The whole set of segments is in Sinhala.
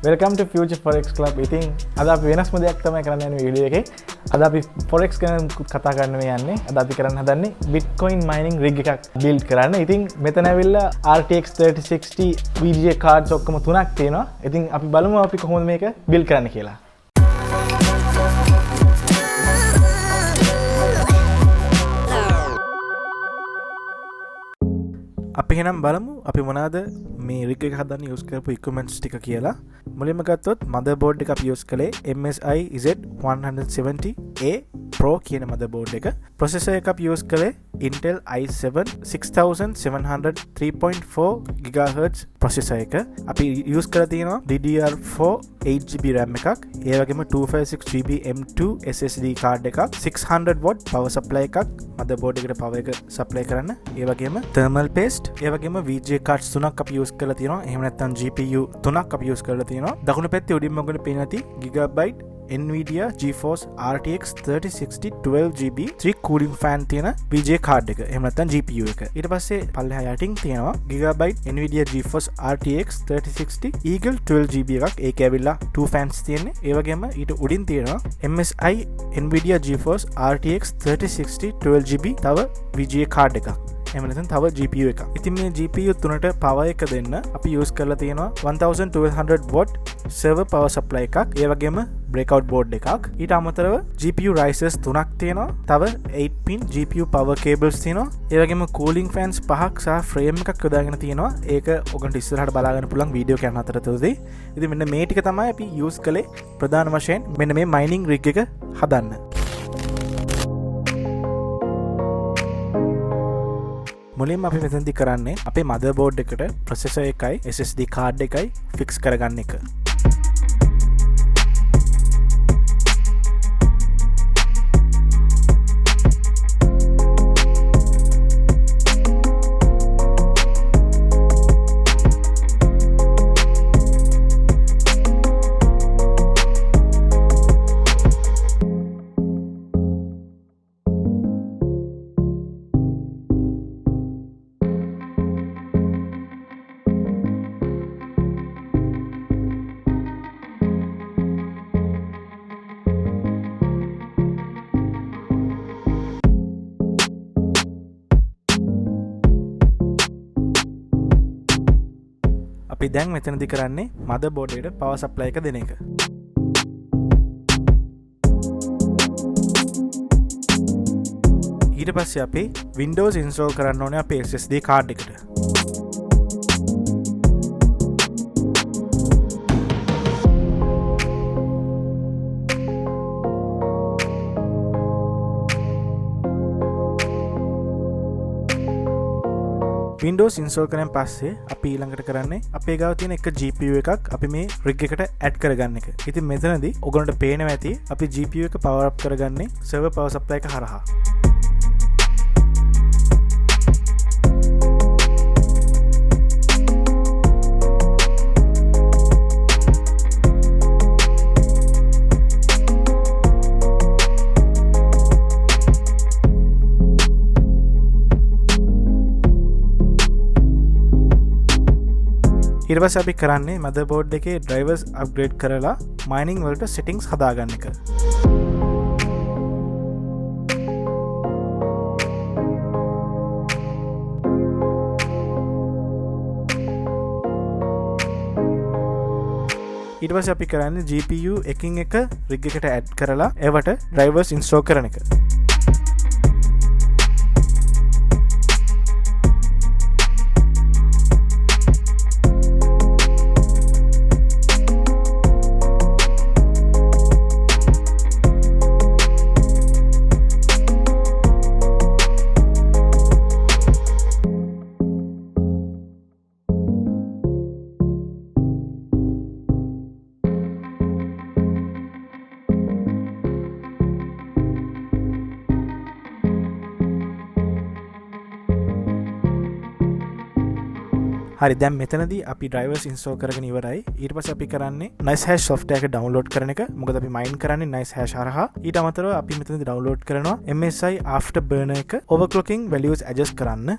Welcome to Future Forex Club. ඉතින් අද අපි වෙනස්ම දෙයක් තමයි කරන්න යන වීඩියෝ එකේ. අද අපි Forex ගැන කතා කරන්න යන්නේ. අද අපි කරන්න හදන්නේ Bitcoin mining rig එකක් build කරන්න. ඉතින් මෙතන ඇවිල්ලා RTX 3060 VGA cards ඔක්කොම තුනක් තියෙනවා. ඉතින් අපි බලමු අපි කොහොමද මේක build කරන්න කියලා. අපි එහෙනම් බලමු අපි මොනවාද මේ rig එක හදන්න use කරපු equipments ටික කියලා. මුලින්ම ගත්තොත් motherboard එක අපි use කළේ MSI Z170A Pro කියන motherboard එක. processor එක අපි use කළේ Intel i7 6700 3.4 GHz processor එක. අපි use කරලා තියෙනවා DDR4 8GB RAM එකක්. ඒ වගේම 256GB M2 SSD card එකක්. 600 watt power supply එකක් motherboard එකට power එක supply කරන්න. ඒ වගේම thermal paste, ඒ වගේම VGA cards තුනක් අපි use කරලා තියෙනවා. එහෙම නැත්නම් GPU තුනක් අපි use කරලා තියෙනවා. දකුණු පැත්තේ උඩින්ම ඔයගොල්ලෝ පේන ඇති Gigabyte Nvidia GeForce RTX 3060 12GB 3 cooling fan තියෙන VGA card එක. එහෙම නැත්නම් GPU එක. ඊට පස්සේ පල්ලෙහා යටින් තියෙනවා Gigabyte Nvidia GeForce RTX 3060 Eagle 12GB එකක්. ඒක ඇවිල්ලා 2 fans තියෙන්නේ. ඒ වගේම ඊට උඩින් තියෙනවා MSI Nvidia GeForce RTX 3060 12GB තව VGA card එකක්. එහෙම නැත්නම් තව GPU එකක්. ඉතින් මේ GPU තුනට power එක දෙන්න අපි use කරලා තියෙනවා 1200 watt server power supply එකක්. ඒ වගේම breakout board එකක්. ඊට අමතරව GPU risers තුනක් තියෙනවා. තව 8 pin GPU power cables තියෙනවා. ඒ වගේම cooling fans පහක් සහ frame එකක් යොදාගෙන තියෙනවා. ඒක ඔයගොල්ලන්ට ඉස්සරහට බලා ගන්න පුළුවන් වීඩියෝ එක යන අතරතුරදී. ඉතින් මෙන්න මේ ටික තමයි අපි use කළේ ප්‍රධාන වශයෙන් මෙන්න මේ mining rig එක හදන්න. මුලින්ම අපි මෙතනදී කරන්නේ අපේ motherboard එකට processor එකයි SSD card එකයි fix කරගන්න එක. අපි දැන් මෙතනදී කරන්නේ motherboard එකට power supply එක දෙන එක. ඊට පස්සේ අපි Windows install කරන්න ඕනේ අපේ SSD card එකට. Windows install කරන් පස්සේ අපි ඊළඟට කරන්නේ අපේ ගාව තියෙන එක GPU එකක් අපි මේ rig එකට add කරගන්න එක. ඉතින් මෙතනදී ඔයගොල්ලන්ට පේනවා ඇති අපි GPU එක power up කරගන්නේ server power supply එක හරහා. ඊට පස්සේ අපි කරන්නේ motherboard එකේ drivers upgrade කරලා mining වලට settings හදාගන්න එක. ඊට පස්සේ අපි කරන්නේ GPU එකින් එක rig එකට add කරලා ඒවට drivers install කරන එක. හරි දැන් මෙතනදී අපි drivers install කරගෙන ඉවරයි. ඊට පස්සේ අපි කරන්නේ nice hash software එක download කරන එක. මොකද අපි mine කරන්නේ nice hash හරහා. ඊට අමතරව අපි මෙතනදී download කරනවා MSI afterburner එක overclocking values adjust කරන්න.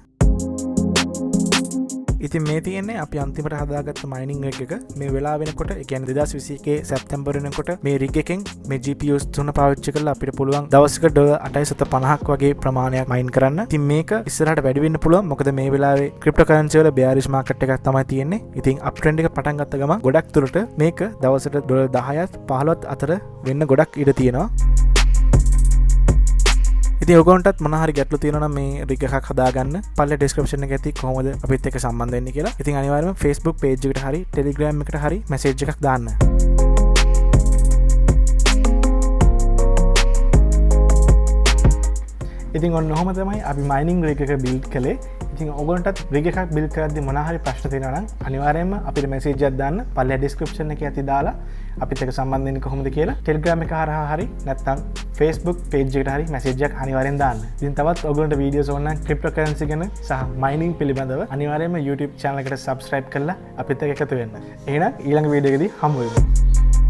ඉතින් මේ තියෙන්නේ අපි අන්තිමට හදාගත්ත මයිනින් රිග් එක. මේ වෙලාව වෙනකොට ඒ කියන්නේ 2021 සැප්තැම්බර් වෙනකොට මේ රිග් එකෙන් මේ GPUs තුන පාවිච්චි කරලා අපිට පුළුවන් දවසකට $850ක් වගේ ප්‍රමාණයක් මයින් කරන්න. ඉතින් මේක ඉස්සරහට වැඩි වෙන්න පුළුවන්. මොකද මේ වෙලාවේ ක්‍රිප්ටෝකරන්සි වල bearish market එකක් තමයි තියෙන්නේ. ඉතින් අප් ට්‍රෙන්ඩ් එක පටන් ගත්ත ගමන් ගොඩක් දුරට මේක දවසට $10ත් 15ත් අතර වෙන්න ගොඩක් ඉඩ තියෙනවා. ඉතින් ඔයගොල්ලන්ටත් මොන හරි ගැටලු තියෙනවා නම් මේ රිග් එකක් හදාගන්න පල්ලේ ඩිස්ක්‍රිප්ෂන් එකේ ඇති කොහොමද අපිත් එක්ක සම්බන්ධ වෙන්නේ කියලා. ඉතින් අනිවාර්යයෙන්ම Facebook page එකට හරි Telegram එකට හරි message එකක් දාන්න. ඉතින් ඔන්න ඔහොම තමයි අපි mining rig එක build කළේ. ඉතින් ඔයගොල්ලන්ටත් rig එකක් build කරද්දී මොන හරි ප්‍රශ්න තියෙනවා නම් අනිවාර්යයෙන්ම අපිට message එකක් දාන්න. පල්ලේ description එකේ ඇති දාලා අපිත් එක්ක සම්බන්ධ වෙන්න කොහොමද කියලා Telegram එක හරහා හරි නැත්නම් Facebook page එකට හරි message එකක් අනිවාර්යෙන් දාන්න. ඉතින් තවත් ඔයගොල්ලන්ට වීඩියෝස් ඕන නම් cryptocurrency ගැන සහ mining පිළිබඳව අනිවාර්යයෙන්ම YouTube channel එකට subscribe කරලා අපිත් එක්ක එකතු වෙන්න. එහෙනම් ඊළඟ වීඩියෝ එකදී හමු වෙමු.